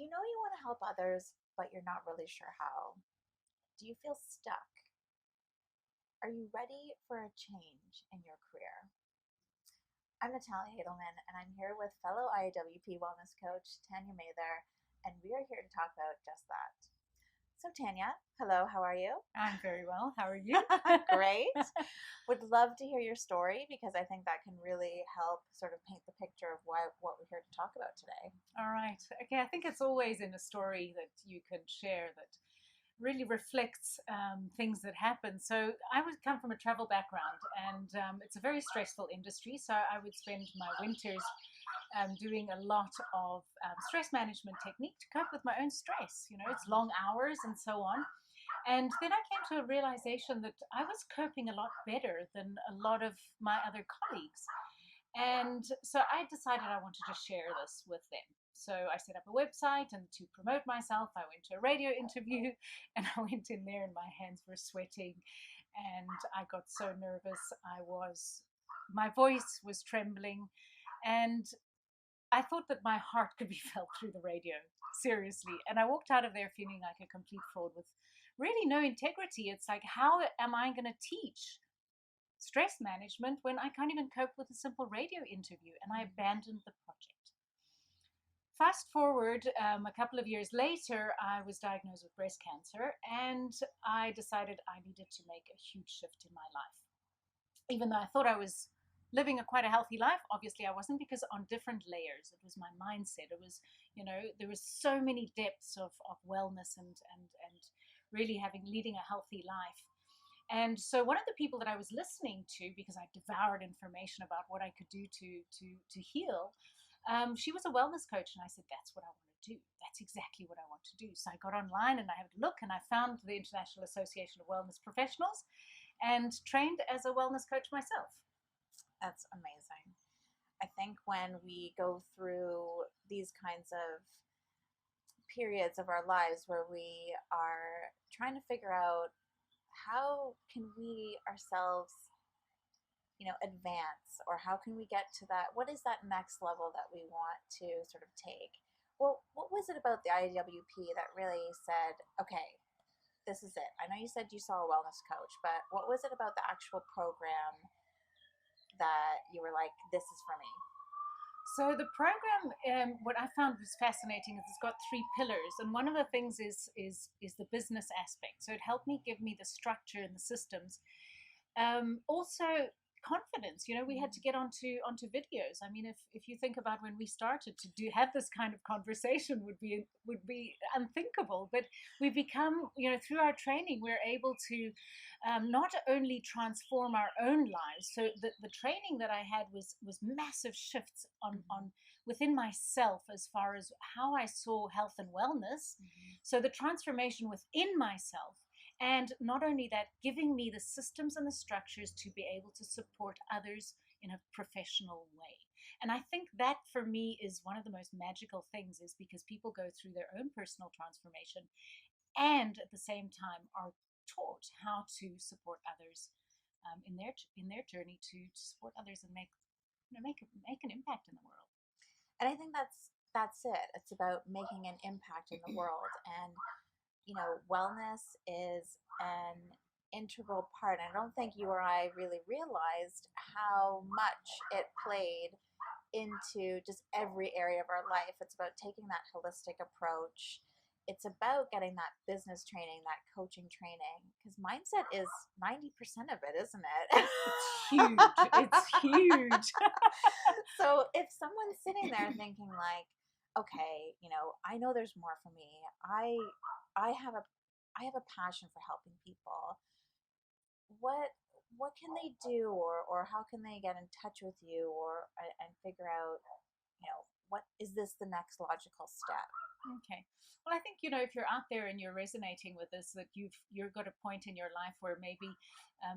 you know you want to help others, but you're not really sure how? Do you feel stuck? Are you ready for a change in your career? I'm Natalia Edelmann, and I'm here with fellow IAWP wellness coach Tania Mather, and we are here to talk about just that. So, Tania, hello, how are you? I'm very well. How are you? Great. Would love to hear your story because I think that can really help sort of paint the picture of what we're here to talk about today. All right. Okay. I think it's always in a story that you can share that really reflects things that happen. So I would come from a travel background, and it's a very stressful industry. So I would spend my winters doing a lot of stress management technique to cope with my own stress. You know, it's long hours and so on. And then I came to a realization that I was coping a lot better than a lot of my other colleagues. And so I decided I wanted to share this with them. So I set up a website, and to promote myself, I went to a radio interview, and I went in there and my hands were sweating and I got so nervous. My voice was trembling, and I thought that my heart could be felt through the radio, seriously. And I walked out of there feeling like a complete fraud with really no integrity. It's like, how am I going to teach stress management when I can't even cope with a simple radio interview? And I abandoned the project. Fast forward a couple of years later, I was diagnosed with breast cancer, and I decided I needed to make a huge shift in my life. Even though I thought I was living quite a healthy life, obviously I wasn't, because on different layers. It was my mindset. It was, there was so many depths of wellness and really leading a healthy life. And so one of the people that I was listening to, because I devoured information about what I could do to heal, she was a wellness coach, and I said, that's what I want to do. That's exactly what I want to do. So I got online and I had a look, and I found the International Association of Wellness Professionals and trained as a wellness coach myself. That's amazing. I think when we go through these kinds of periods of our lives where we are trying to figure out how can we ourselves advance, or how can we get to that, what is that next level that we want to sort of take? Well, what was it about the IAWP that really said, okay, this is it? I know you said you saw a wellness coach, but what was it about the actual program that you were like, this is for me? So the program, what I found was fascinating is it's got three pillars, and one of the things is the business aspect. So it helped me give me the structure and the systems. Also confidence. We had to get onto videos. I mean, if you think about when we started to have this kind of conversation would be unthinkable, but we become, through our training, we're able to not only transform our own lives. So the training that I had was massive shifts on within myself as far as how I saw health and wellness. So the transformation within myself. And not only that, giving me the systems and the structures to be able to support others in a professional way. And I think that for me is one of the most magical things, is because people go through their own personal transformation and at the same time are taught how to support others in their journey to support others and make an impact in the world. And I think that's it. It's about making an impact in the world. And wellness is an integral part. And I don't think you or I really realized how much it played into just every area of our life. It's about taking that holistic approach. It's about getting that business training, that coaching training, because mindset is 90% of it, isn't it? It's huge. It's huge. So if someone's sitting there thinking like, okay, I know there's more for me. I have a passion for helping people. What can they do, or how can they get in touch with you, and figure out, what is this the next logical step? Okay. Well, I think, if you're out there and you're resonating with this, that you're got a point in your life where maybe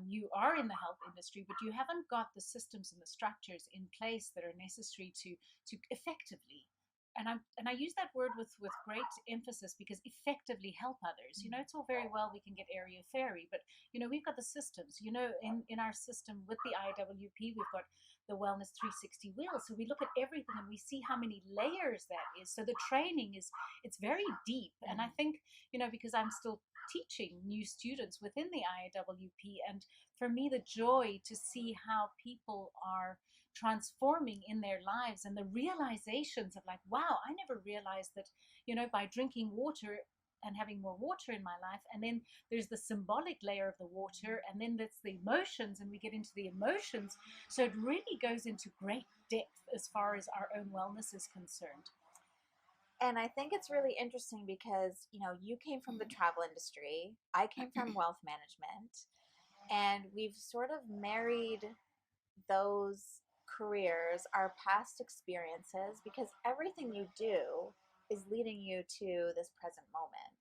you are in the health industry, but you haven't got the systems and the structures in place that are necessary to effectively, and I use that word with great emphasis, because effectively help others. It's all very well we can get area fairy, but we've got the systems. In our system with the IAWP, we've got the Wellness 360 wheel. So we look at everything and we see how many layers that is. So the training is, it's very deep. And I think, because I'm still teaching new students within the IAWP, and for me, the joy to see how people are transforming in their lives, and the realizations of like, wow, I never realized that, by drinking water and having more water in my life. And then there's the symbolic layer of the water, and then that's the emotions, and we get into the emotions. So it really goes into great depth as far as our own wellness is concerned. And I think it's really interesting because, you came from the travel industry, I came from wealth management, and we've sort of married those careers, our past experiences, because everything you do is leading you to this present moment.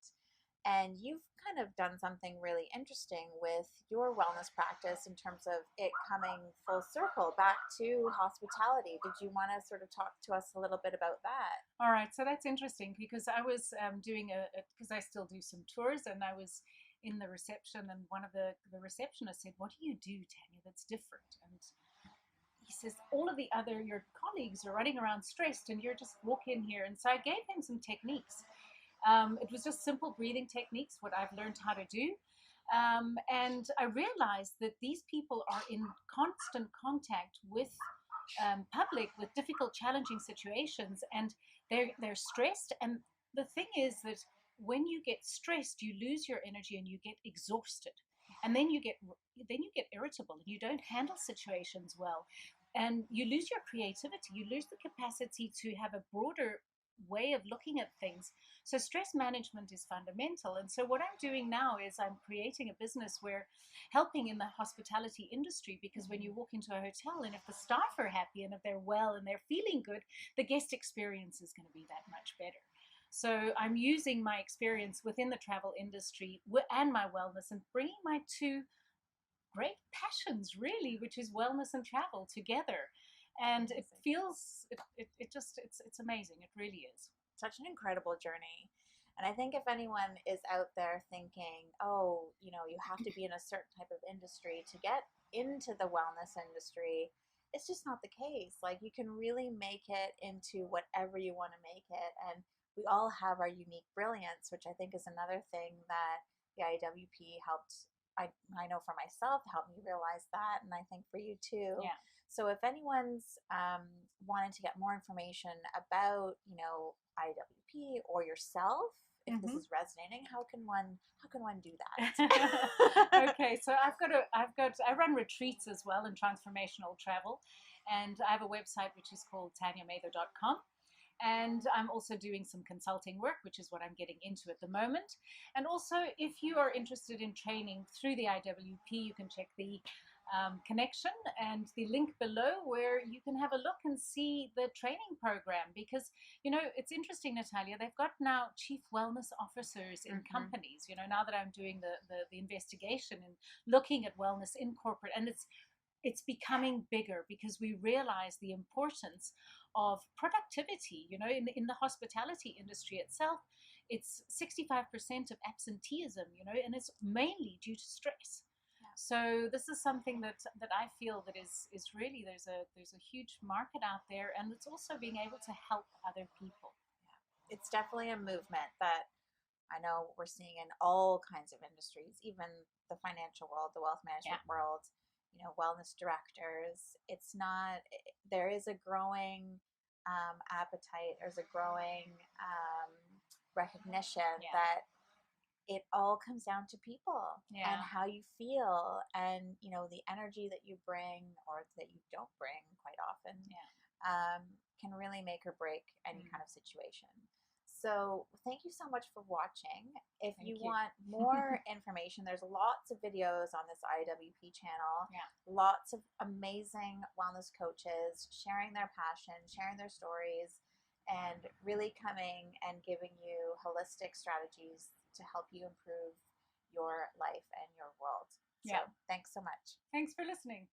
And you've kind of done something really interesting with your wellness practice in terms of it coming full circle back to hospitality. Did you want to sort of talk to us a little bit about that? All right, so that's interesting because I was doing because I still do some tours, and I was in the reception, and one of the receptionists said, "What do you do, Tania, that's different?" And he says, "All of your colleagues are running around stressed, and you're just walk in here." And so I gave him some techniques. It was just simple breathing techniques, what I've learned how to do. And I realized that these people are in constant contact with public, with difficult, challenging situations, and they're stressed. And the thing is that when you get stressed, you lose your energy and you get exhausted, and then you get irritable, and you don't handle situations well, and you lose your creativity. You lose the capacity to have a broader way of looking at things. So stress management is fundamental. And so what I'm doing now is I'm creating a business where helping in the hospitality industry, because when you walk into a hotel and if the staff are happy and if they're well and they're feeling good, the guest experience is going to be that much better. So I'm using my experience within the travel industry and my wellness, and bringing my two great passions, really, which is wellness and travel, together. And it feels it's amazing. It really is Such an incredible journey. And I think if anyone is out there thinking, oh, you have to be in a certain type of industry to get into the wellness industry, it's just not the case. Like, you can really make it into whatever you want to make it. And we all have our unique brilliance, which I think is another thing that the IWP helped. I know for myself, helped me realize that. And I think for you too. yeah. So if anyone's wanting to get more information about, IWP or yourself, if this is resonating, how can one do that? Okay, so I run retreats as well in transformational travel, and I have a website which is called taniamather.com. And I'm also doing some consulting work, which is what I'm getting into at the moment. And also, if you are interested in training through the IWP, you can check the connection and the link below, where you can have a look and see the training program. Because, it's interesting, Natalia, they've got now chief wellness officers in companies, now that I'm doing the investigation and looking at wellness in corporate. And it's becoming bigger because we realize the importance of productivity. In the hospitality industry itself, it's 65% of absenteeism, and it's mainly due to stress. Yeah. So this is something that I feel that is really, there's a huge market out there, and it's also being able to help other people. Yeah. It's definitely a movement that I know we're seeing in all kinds of industries, even the financial world, the wealth management world, wellness directors. It's not, there is a growing appetite, there's a growing recognition that it all comes down to people and how you feel, and the energy that you bring or that you don't bring quite often can really make or break any kind of situation. So thank you so much for watching. If you want more information, there's lots of videos on this IWP channel. Yeah. Lots of amazing wellness coaches sharing their passion, sharing their stories, and really coming and giving you holistic strategies to help you improve your life and your world. So thanks so much. Thanks for listening.